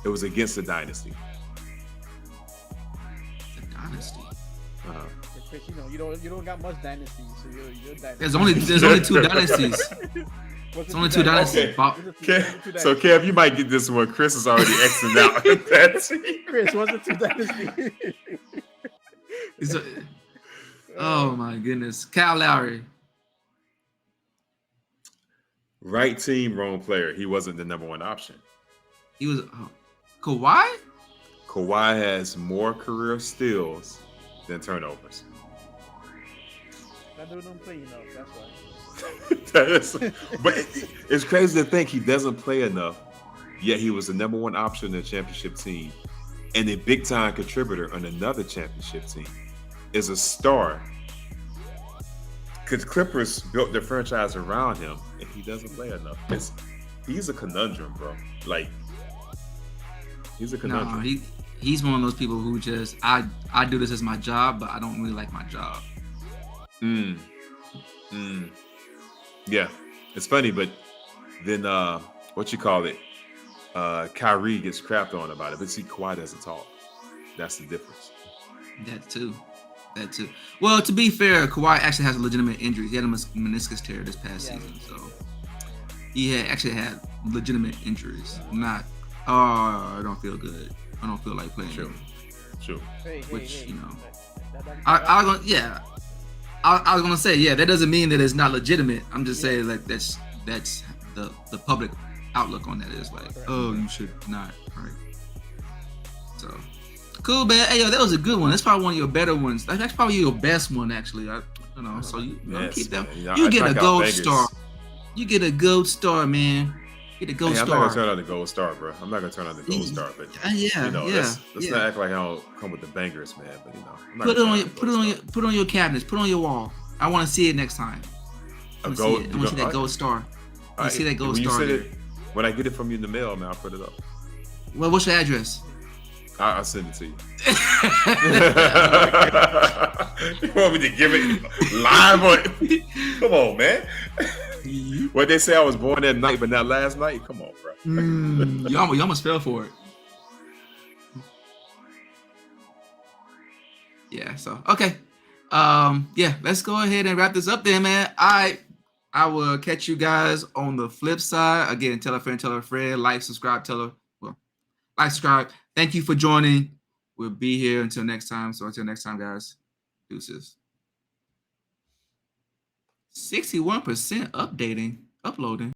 It was against the dynasty. The dynasty. Chris, you don't got much dynasty, so you're dynasty. There's only two dynasties. It's only two dynasties. Okay. So Kev, you might get this one. Chris is already Xing out. Chris, what's the two dynasty? Oh my goodness, Kyle Lowry. Right team, wrong player. He wasn't the number one option. He was Kawhi. Kawhi has more career steals than turnovers. That dude don't play enough. That's why. But it's crazy to think he doesn't play enough. Yet he was the number one option in the championship team, and a big time contributor on another championship team. Is a star. Because Clippers built their franchise around him, and he doesn't play enough. He's a conundrum, bro. Like, he's a conundrum. No, he's one of those people who just I do this as my job, but I don't really like my job. Yeah, it's funny, but then Kyrie gets crapped on about it, but see, Kawhi doesn't talk. That's the difference. That too. Well, to be fair, Kawhi actually has a legitimate injury. He had a meniscus tear this past season, so he actually had legitimate injuries. Not, I don't feel good. I don't feel like playing. Sure. Which, you know, I was gonna say, yeah, that doesn't mean that it's not legitimate. I'm just saying, like, that's the public outlook on that is like, oh, you should not, right? So. Cool, man. Hey, yo, that was a good one. That's probably one of your better ones. That's probably your best one, actually. So you keep that. You get a gold star. You get a gold star, man. Get a gold star. I'm not gonna turn on the gold star, bro. I'm not gonna turn on the gold star, but let's not act like I don't come with the bangers, man. But put it on your cabinets. Put it on your wall. I want to see it next time. I want to see that gold star. I want to see that gold star. When I get it from you in the mail, man, I'll put it up. Well, what's your address? I'll send it to you. You want me to give it live on? Come on, man. What they say I was born that night, but not last night? Come on, bro. You almost fell for it. Yeah, so, okay. Let's go ahead and wrap this up then, man. I will catch you guys on the flip side. Again, tell a friend, like, subscribe, subscribe. Thank you for joining. We'll be here until next time. So until next time, guys, deuces. 61% uploading.